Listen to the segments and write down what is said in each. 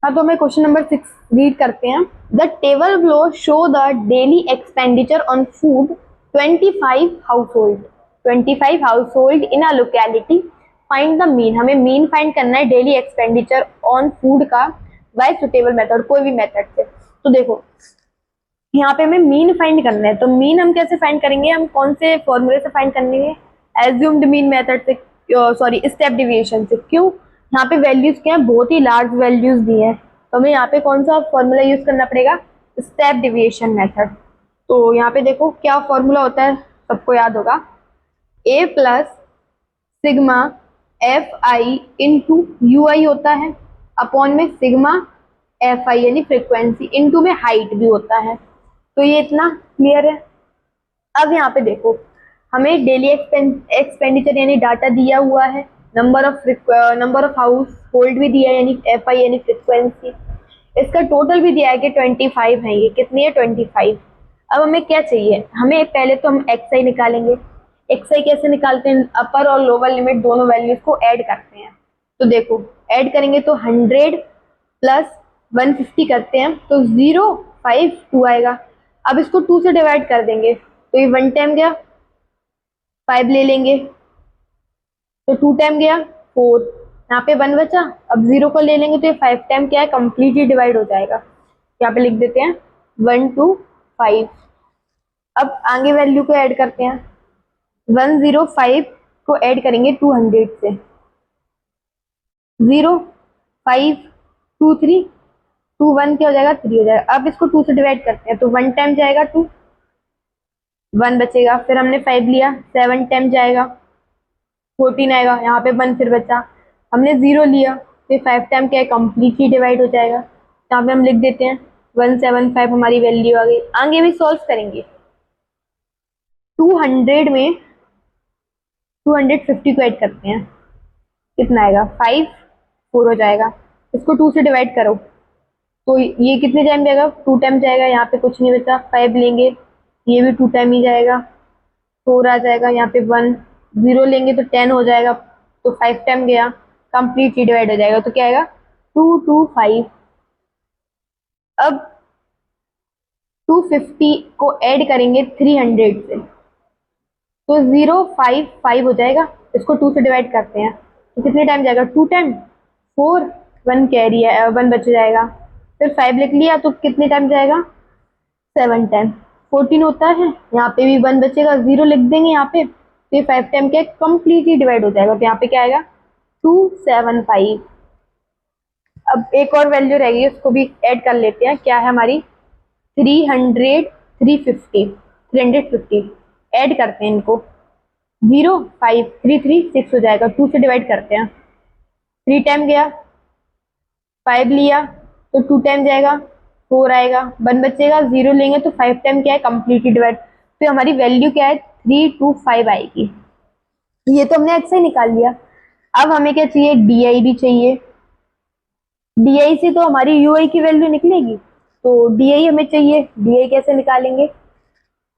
हाँ, तो हमें क्वेश्चन नंबर 6 रीड करते हैं। The table below show the daily expenditure on food 25 house hold in a locality. Find the mean. हमें mean find करना है डेली एक्सपेंडिचर ऑन फूड का बाय सुटेबल मेथड, कोई भी मेथड से। तो देखो, यहाँ पे हमें मीन फाइंड करना है। तो मीन हम कैसे फाइंड करेंगे, हम कौन से फॉर्मूले से फाइंड करेंगे? एज्यूम्ड मीन मेथड से, सॉरी स्टेप डिविएशन से। क्यों? यहाँ पे वैल्यूज क्या है, बहुत ही लार्ज वैल्यूज दी है, तो हमें यहाँ पे कौन सा फॉर्मूला यूज करना पड़ेगा? Step deviation method. तो यहाँ पे देखो क्या फॉर्मूला होता है, सबको याद होगा, A plus sigma F I into U I होता है, अपॉन में सिग्मा एफ आई यानी फ्रिक्वेंसी, इंटू में हाइट भी होता है। तो ये इतना क्लियर है। अब यहाँ पे देखो, हमें डेली एक्सपेंडिचर यानी डाटा दिया हुआ है, नंबर ऑफ हाउस होल्ड भी दिया है यानी एफ आई यानी फ्रिक्वेंसी, इसका टोटल भी दिया है कि 25 है। ये कितनी है? 25। अब हमें क्या चाहिए? हमें पहले तो हम एक्स आई निकालेंगे। एक्स आई कैसे निकालते हैं? अपर और लोअर लिमिट दोनों वैल्यूज को ऐड करते हैं। तो देखो, ऐड करेंगे तो 100 प्लस 150 करते हैं तो 052 आएगा। अब इसको 2 से डिवाइड कर देंगे तो ये 1 टाइम गया, 5 ले लेंगे तो 2 टाइम गया 4, यहाँ पे 1 बचा। अब 0 को ले लेंगे तो ये 5 टाइम क्या है, कंप्लीटली डिवाइड हो जाएगा। यहाँ पे लिख देते हैं 125। अब आगे वैल्यू को ऐड करते हैं। 105 को ऐड करेंगे 200 से, 0523, 21 क्या हो जाएगा? 3 हो जाएगा। अब इसको 2 से डिवाइड करते हैं तो 1 टाइम जाएगा 2, 1 बचेगा। फिर हमने 5 लिया, 7 टाइम जाएगा 14 आएगा, यहाँ पे 1 फिर बचा। हमने 0 लिया, फिर 5 टाइम क्या है, कंप्लीटली डिवाइड हो जाएगा। यहाँ पे हम लिख देते हैं 175 हमारी वैल्यू आ गई। आगे भी सॉल्व करेंगे। 200 में 250 को ऐड करते हैं, कितना आएगा? 5, 4 हो जाएगा। इसको 2 से डिवाइड करो तो ये कितने टाइम जाएगा? 2 टाइम जाएगा। यहाँ पे कुछ नहीं बचा, 5 लेंगे, ये भी 2 टाइम ही जाएगा, 4 आ जाएगा। यहाँ पे 1, 0 लेंगे तो 10 हो जाएगा, तो 5 टाइम गया, कंप्लीटली डिवाइड हो जाएगा। तो क्या आएगा? 225। अब 250 को ऐड करेंगे 300 से तो 055 हो जाएगा। इसको 2 से डिवाइड करते हैं तो कितने टाइम जाएगा? 2 टाइम, 4, 1 कैरी है, 1 बच जाएगा। फिर 5 लिख लिया तो कितने टाइम जाएगा? 7 टाइम, 14 होता है। यहाँ पे भी 1 बचेगा, 0 लिख देंगे यहाँ पे, तो ये 5 टाइम क्या कंप्लीटली डिवाइड हो जाएगा। तो यहाँ पे क्या आएगा? 275। अब एक और वैल्यू रहेगी, उसको भी ऐड कर लेते हैं। क्या है हमारी? 300, 350 ऐड करते हैं इनको। 05336 हो जाएगा। 2 से डिवाइड करते हैं, 3 टाइम गया, 5 लिया तो 2 टाइम जाएगा, 4 आएगा, 1 बचेगा, 0 लेंगे तो 5 टाइम क्या है, कंप्लीटली डिवाइड। तो हमारी वैल्यू क्या है? 325 आएगी। ये तो हमने एक्स आई निकाल लिया। अब हमें क्या चाहिए? डी आई भी चाहिए। डी आई से तो हमारी यू आई की वैल्यू निकलेगी, तो डी आई हमें चाहिए। डी आई कैसे निकालेंगे?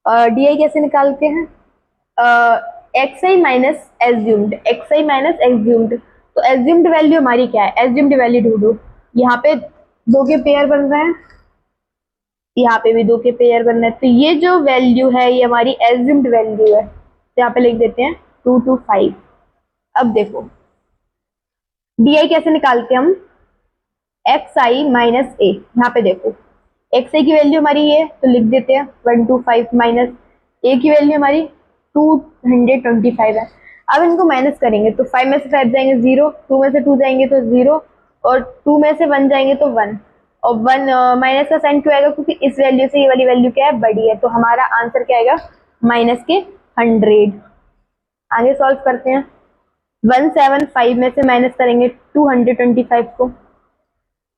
डी आई कैसे निकालते हैं? एक्स आई माइनस एज्यूम्ड, एक्स आई माइनस एज्यूम्ड। तो एज्यूम्ड वैल्यू हमारी क्या है? एज्यूम्ड वैल्यू ढूंढो। यहाँ पे 2 के पेयर बन रहे हैं, यहाँ पे भी 2 के पेयर बन रहे हैं, तो ये जो वैल्यू है ये हमारी एज्यूम्ड वैल्यू है। तो यहाँ पे लिख देते हैं 225। अब देखो, डी आई कैसे निकालते हैं हम? एक्स आई माइनस ए। यहाँ पे देखो, एक्स आई की वैल्यू हमारी ये, तो लिख देते हैं 125 माइनस ए की वैल्यू हमारी 225 है। अब इनको माइनस करेंगे तो 5 में से 5 जाएंगे 0, 2 में से 2 जाएंगे तो 0, और 2 में से 1 जाएंगे तो 1, और 1 माइनस का साइन क्यों आएगा? क्योंकि इस वैल्यू से ये वाली वैल्यू क्या है? बड़ी है। तो हमारा आंसर क्या आएगा? माइनस के 100। आगे सॉल्व करते हैं। 175 में से माइनस करेंगे 225 को,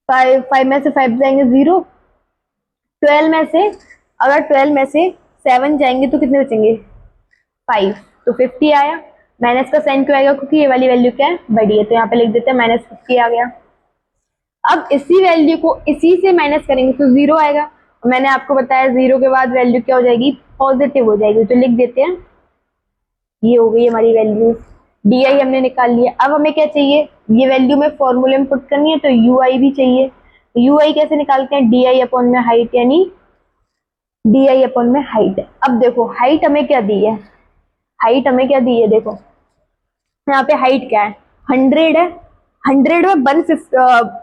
5 में से 5 जाएंगे 0, 12 में से, अगर 12 में से 7 जाएंगे तो कितने बचेंगे? 5, तो 50 आया। माइनस का साइन क्यों आएगा? क्योंकि ये वाली वैल्यू क्या है? बड़ी है। तो यहाँ पे लिख देते हैं -50 आ गया। अब इसी वैल्यू को इसी से माइनस करेंगे तो 0 आएगा। मैंने आपको बताया 0 के बाद वैल्यू क्या हो जाएगी? पॉजिटिव हो जाएगी। तो लिख देते हैं, ये हो गई हमारी वैल्यू। डी आई हमने निकाल लिया। अब हमें क्या चाहिए? ये वैल्यू में फॉर्मूले में पुट करनी है, तो यू आई भी चाहिए। यू आई कैसे निकालते हैं, डी आई अपॉन में हाइट, यानी डी आई अपॉन में हाइट। अब देखो हाइट हमें क्या दी है, हाइट हमें क्या दी है, देखो यहाँ पे हाइट क्या है, 100 है। 100 में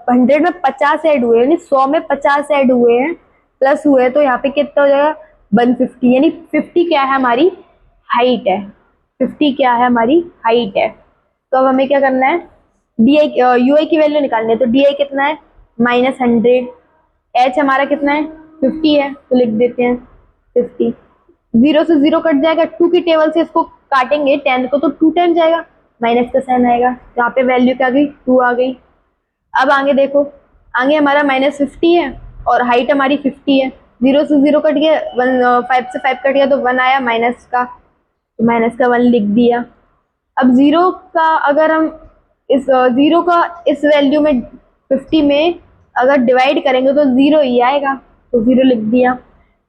100 में 50 ऐड हुए, यानी 100 में 50 ऐड हुए हैं, प्लस हुए, तो यहाँ पे कितना हो जाएगा 150, यानी 50 क्या है हमारी हाइट है, 50 क्या है हमारी हाइट है। तो अब हमें क्या करना है, डी आई यू आई की वैल्यू निकालनी है, तो डी आई कितना है -100, एच हमारा कितना है 50 है, तो लिख देते हैं 50। 0 से 0 कट जाएगा, 2 की टेबल से इसको काटेंगे 10 को, तो 2 टाइम जाएगा, माइनस का साइन आएगा, यहाँ पे वैल्यू क्या आ गई 2 आ गई। अब आगे देखो, आगे हमारा -50 है और हाइट हमारी 50 है, 0 से 0 कट गया, 5 से 5 कट गया तो 1 आया माइनस का, तो माइनस का 1 लिख दिया। अब 0 का अगर हम इस 0 का इस वैल्यू में 50 में अगर डिवाइड करेंगे तो 0 ही आएगा, तो 0 लिख दिया।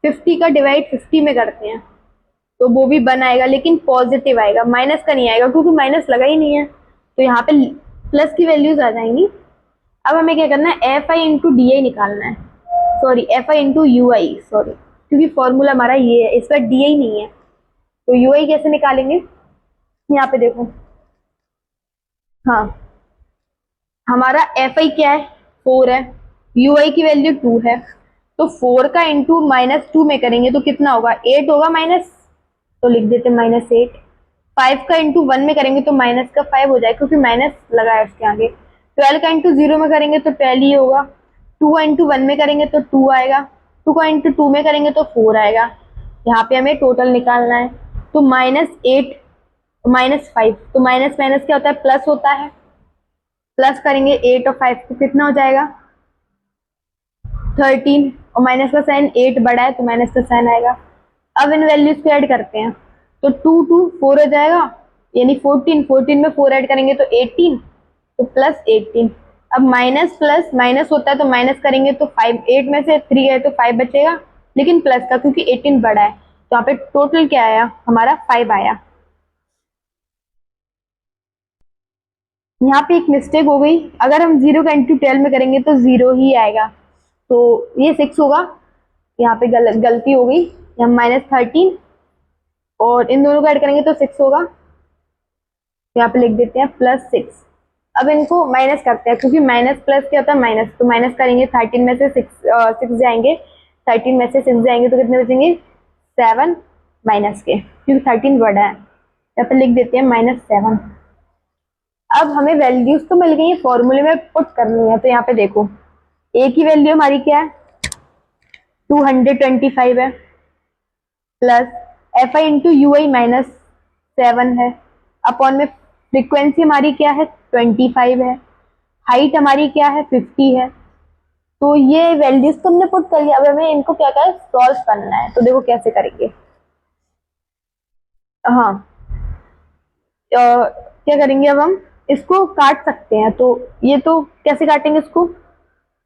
50 का डिवाइड 50 में करते हैं तो वो भी 1 आएगा, लेकिन पॉजिटिव आएगा, माइनस का नहीं आएगा क्योंकि माइनस लगा ही नहीं है, तो यहाँ पे प्लस की वैल्यूज आ जाएंगी। अब हमें क्या करना है, F I into D I निकालना है, sorry F I into U I, sorry क्योंकि फॉर्मूला हमारा ये है, इस पर डी आई नहीं है, तो यू आई कैसे निकालेंगे, यहाँ पे देखो, हाँ हमारा एफ आई क्या है 4 है, यू आई की वैल्यू 2 है, तो 4 का इंटू -2 में करेंगे तो कितना होगा 8 होगा माइनस, तो लिख देते -8। 5 का इंटू 1 में करेंगे तो माइनस का 5 हो जाएगा क्योंकि माइनस लगा है उसके आगे। 12 का इंटू 0 में करेंगे तो 12 ही होगा। 2 का इंटू 1 में करेंगे तो 2 आएगा। 2 का इंटू 2 में करेंगे तो 4 आएगा। यहाँ पे हमें टोटल निकालना है, तो -8 -5, तो माइनस माइनस क्या होता है प्लस होता है, प्लस करेंगे 8 और 5 तो कितना हो जाएगा 13, और माइनस का साइन 8 बड़ा है तो माइनस का साइन आएगा। अब इन वैल्यूज को ऐड करते हैं तो 2 2 4 हो जाएगा, यानी 14, 14 में 4 ऐड करेंगे तो 18, तो +18। अब माइनस प्लस माइनस होता है तो माइनस करेंगे तो 5, 8 में से 3 है तो 5 बचेगा, लेकिन प्लस का क्योंकि 18 बड़ा है, तो यहाँ पे टोटल क्या आया हमारा 5 आया। यहाँ पे एक मिस्टेक हो गई, अगर हम 0 का इंटू 12 में करेंगे तो 0 ही आएगा, तो ये 6 होगा, यहाँ पे गलती हो गई, यहाँ -13 और इन दोनों को ऐड करेंगे तो 6 होगा, यहाँ पे लिख देते हैं +6। अब इनको माइनस करते हैं क्योंकि माइनस प्लस क्या होता है माइनस, तो माइनस करेंगे 13 में से 6 जाएंगे, 13 में से 6 जाएंगे तो कितने बचेंगे 7 माइनस के, क्योंकि 13 बड़ा है, यहाँ पे लिख देते हैं -7। अब हमें वैल्यूज तो मिल गई है, फॉर्मूले में पुट करनी है, तो यहाँ पे देखो ए की वैल्यू हमारी क्या है 225 है, plus F I into U I -7 है, अपॉन में फ्रीक्वेंसी हमारी क्या है 25 है, हाइट हमारी क्या है 50 है। तो ये वैल्यूज तो हमने पुट कर लिया, अब हमें इनको क्या क्या सॉल्व करना है, तो देखो कैसे करेंगे। हाँ क्या करेंगे, अब हम इसको काट सकते हैं, तो ये तो कैसे काटेंगे इसको,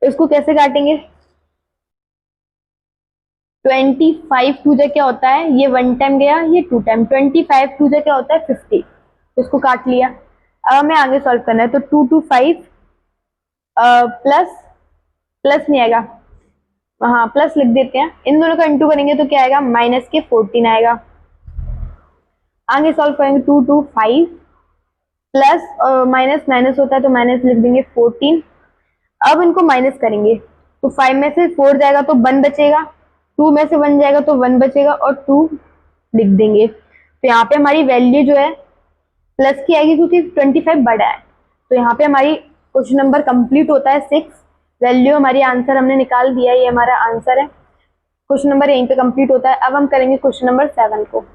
इसको कैसे काटेंगे 25 टू जा क्या होता है, ये 1 टाइम गया, ये 2 टाइम, 25 टू जा क्या होता है 50, इसको काट लिया। अब हमें आगे सॉल्व करना है, तो 2 to 5 प्लस प्लस नहीं आएगा, हाँ प्लस लिख देते हैं, इन दोनों का इंटू करेंगे तो क्या आएगा माइनस के 14 आएगा। आगे सॉल्व करेंगे 2 to 5 प्लस माइनस माइनस होता है तो माइनस लिख देंगे 14। अब इनको माइनस करेंगे तो 5 में से 4 जाएगा तो 1 बचेगा, 2 में से 1 जाएगा तो 1 बचेगा और 2 लिख देंगे। तो यहाँ पे हमारी वैल्यू जो है प्लस की आएगी क्योंकि 25 बड़ा है, तो यहाँ पे हमारी क्वेश्चन नंबर कंप्लीट होता है 6। वैल्यू हमारी आंसर हमने निकाल दिया, ये हमारा आंसर है, क्वेश्चन नंबर यहीं पे कंप्लीट होता है। अब हम करेंगे क्वेश्चन नंबर 7 को।